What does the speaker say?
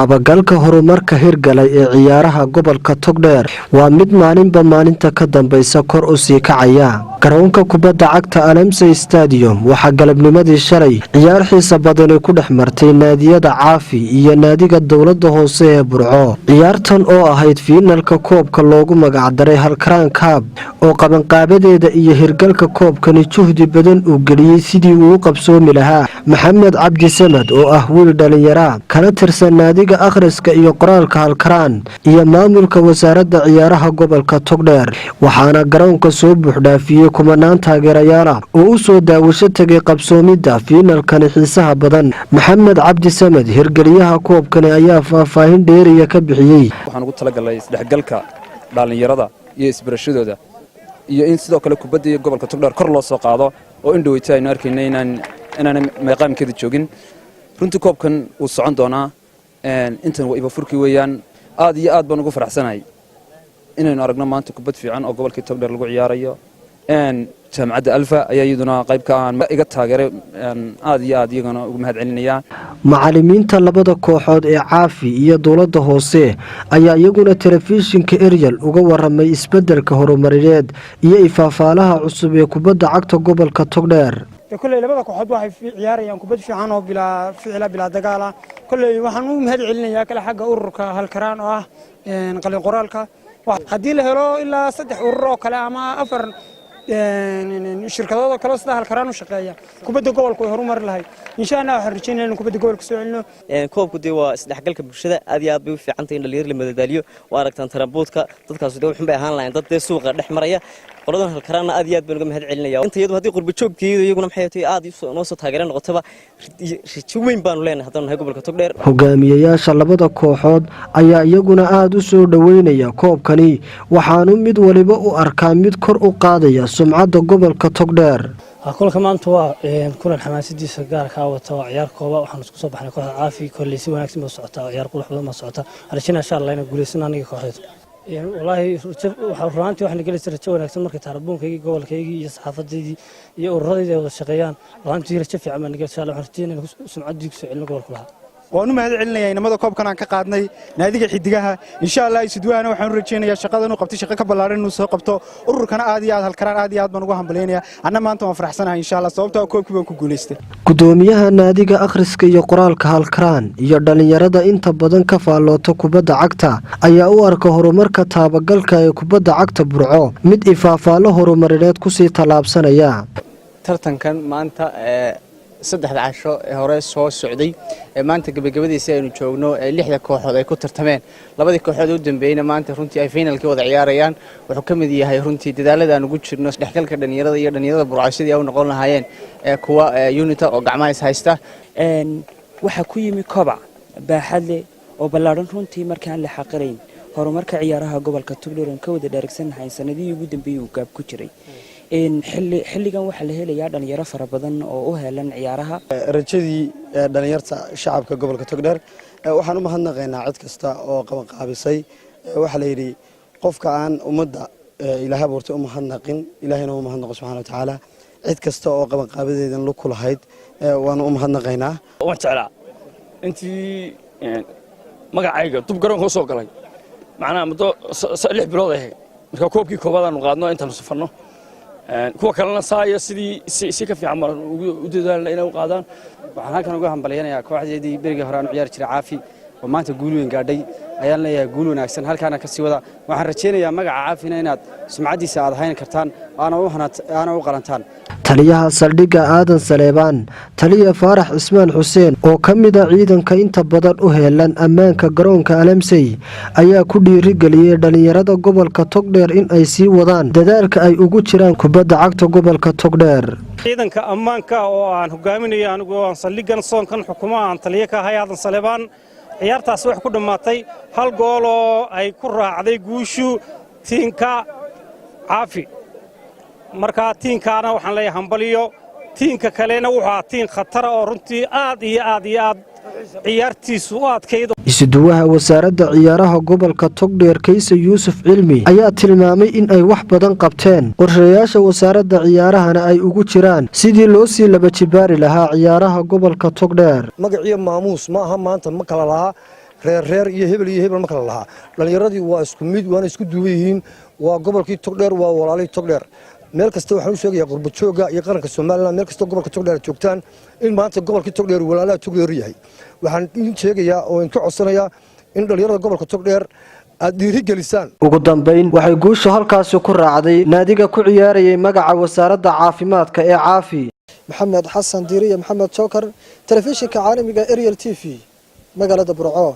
taabagalka horumarka hirgalay ee ciyaaraha gobolka Togdheer waa mid maalinba maalinta ka dambaysa kor u sii kacaya. garoonka kubadda cagta Alamsey Stadium waxaa galabnimadii shalay ciyaar xiisa badan ku dhex martay naadiyada Caafi iyo naadiga dowladda hoose ee Burco. ciyaartan oo ahayd fiinalka koobka loogu magac daray Halkaraan Cup oo qabanqaabadeeda iyo hirgalka koobkani juhdi badan uu geliyay sidii uu u qabsoomi lahaa. Maxamed Cabdi Samad oo ah wiil dhalinyaro kana tirsan naadiga akhriska iyo qoraalka Halkaraan iyo maamulka wasaaradda ciyaaraha gobolka Togdheer waxaana garoonka soo buuxdhaafiyay kumanaan taageerayaal ah oo u soo daawasho tagay qabsoomidda fiinalkan xiisaha badan. Maxamed Cabdi Samad hirgaliyaha koobkani ayaa faahfaahin dheeriya ka bixiyay. waxaan ugu talagalay isdhexgalka dhalinyarada iyo isbarashadooda iyo in sidoo kale kubadda gobolka Togdheer kor loo soo qaado oo in dhaweyta aynu arkaynay inaan meeqaamkeeda joogin. runtii koobkan uu socon doonaa intan waa iba furki weeyaan aad iyo aad baan ugu faraxsanahay inaynu aragno maanta kubad fiican oo gobolka Togdheer lagu ciyaarayo. jaamacadda Alfa ayaa iyaduna qayb ka ah iga taageeray aad iyo aad iyagana ugu mahad celinaya. macallimiinta labada kooxood ee Caafi iyo dowladda hoose ayaa iyaguna telefishinka Ariel uga waramay isbeddelka horumarineed iyo ifaafaalaha cusub ee kubadda cagta gobolka Togdheer. كل لبدا كوحد waxay ciyaarayaan kubad fiican oo bila dagaal ah kulay waxaan u mahad celinayaa kala xagga ururka Halkaraan oo ah qalin qoraalka hadii la helo ilaa 3 urur oo kale ama 4 shirkadooda kale sida Halkaraan u shaqeeya kubadda gobolka way horumar lahayd insha Allah waxaan rajaynayaa in kubadda gobolka soo celino. koobku waa isdhexgalka bulshada aad iyo aad bay u fiican tahay in dhalinyarada la madadaaliyo waa aragtaan taramboodka dadkaas wuxuu bay ahaan lahayn dad suuqa dhex maraya qoladan Halkaraan aad iyo aad baan uga mahad celinayaa. inta iyadu hadii qurbo joogteedu iyaguna maxay tahay aad noo soo taageereen noqotaba rijo weyn baan leenahay haddana nahay gobolka Togdheer. hogaamiyayaasha labada kooxood ayaa iyaguna aad u soo dhaweynaya koobkani waxaanu mid waliba u arkaa mid kor u qaadaya sumcadda gobolka Togdheer. kulka maanta waa kulan xamaasadiisa gaarka ah wata ciyaar kooba waxaan isku soo baxnay kooxda Caafi kulli si wanaagsan ma socota ciyaar qurux badan ma socota arjina insha Allah inay guuleysano aniga kooxda والله waxaan waxaan galay rajo wanaagsan markay taarbuunkayga gobolkayga iyo saxaafadeedii iyo ururadii wada shaqeeyaan waxaan rajo fiican ma naga insha Allah waxaan rajaynayaa sumcadii ku soo celin gobolka laha. waan u mahad celinayaa inamada koobkan aan ka qaadnay naadiga xidigaha insha Allah isduwaana waxaan rajaynayaa shaqadan uu qabtay shaqo ka ballaaran inuu soo qabto ururkana aad iyo aad Halkaraan aad iyo aad baan ugu hambaleynayaa anna maanta waan faraxsanahay insha Allah sababtoo koobkii baan ku guuleystay. gudoomiyaha naadiga akhriska iyo qoraalka Halkaraan iyo dhalinyarada inta badan ka faaloota kubadda cagta ayaa u arka horumarka taabagalka ee kubadda cagta Burco mid ifaafaalo horumarineed ku sii talaabsanaya. tartankan maanta saddexda casho ee hore soo socday maanta gabagabadiisa aynu joogno 6 kooxood ay ku tartameen labadii kooxood u dambeeyayna maanta runtii ay finalkii wada ciyaarayaan wuxuu ka mid yahay runtii dadaalada aan ugu jirno isdhexgalka dhalinyarada iyo dhalinyarada burcashadii ay u noqon lahaayeen kuwa unita oo gacmaha is haysta waxa ku yimi kobac baaxad leh oo ballaaran runtii markaan la xaqirayn horumarka ciyaaraha gobolka Togdheer ka wada dheeragsanahay sanadii ugu dambeeyay uu gaab ku jiray. xilligan waxa la helayaa dhalinyaro fara badan oo u heelan ciyaaraha rajadii dhalinyarta shacabka gobolka Togdheer waxaan u mahadnaqaynaa cid kasta oo qaban qaabisay waxa la yiri qofka aan ummadda ilaahay boortay u mahadnaqin ilaahayna u mahadnaqo subhanahu wa ta'ala cid kasta oo qaban qaabadeedan lu kulahayd waan u mahadnaqaynaa. waan jeclaa intii magacayga dub garoonka soo galay macnaha muddo 6 bilood ah marka koobkii koobaad aanu qaadno intaan safarno kuwa kalena saaya sidii si ka fiican u dadaalna inay u qaadaan. waxaan halkan uga hambaleynayaa kooxdeedii beriga hore aan ciyaar jiray Caafi oo maanta guul weyn gaadhay ayaan leeyahay guul wanaagsan halkaana ka sii wada waxaan rajaynayaa magaca Caafina inaad sumcadiisa aad hayn kartaan aana u qalantaan. taliyaha saldhigga Aadan Saleebaan taliya Faarax Ismaan Xuseen oo ka mid ah ciidanka inta badan u heelan ammaanka garoonka Alamsey ayaa ku dhiirigeliyay dhalinyarada gobolka Togdheer in ay sii wadaan dadaalka ay ugu jiraan kubadda cagta gobolka Togdheer. ciidanka ammaanka oo aan hogaaminayo anigu aan saldhiggan soonkan xukuumadda aan taliye ka ahay Aadan Saleebaan ciyaartaas wax ku dhamaatay hal gool oo ay ku raacday guushu tiinka Caafi marka tiinkaana waxaan leeyahay hambaliyo tiinka kalena wuxuu tiin khatar oo runtii aad iyo aad ciyaartiisu u adkaydo. isuduwaha wasaaradda ciyaaraha gobolka Togdheer Kayse Yuusuf Cilmi ayaa tilmaamay in ay wax badan qabteen qorshayaasha wasaaradda ciyaarahana ay ugu jiraan sidii loo sii laba jibaari lahaa ciyaaraha gobolka Togdheer. magaciyo maamuus ma aha maanta ma kala laha reer iyo hebel ma kala lahaa dhalinyaradii waa isku mid waana isku duuban yihiin waa gobolkii togdheer waa walaalihii togdheer meel kasta waxaan u sheegayaa qurba jooga iyo qaranka Soomaaliland meel kasta gobolka togdheer joogtaan in maanta gobolkii togdheer walaalaha togdheer yahay waxaan idin sheegayaa oo in ka codsanayaa in dhalinyarada gobolka togdheer aad dhiirigelisaan ugu dambeyn waxay guusha halkaasi ku raacday naadiga ku ciyaarayay magaca wasaaradda caafimaadka ee caafi maxamed xasan diiriye maxamed jookar telefishinka caalamiga Ariel TV magaalada Burco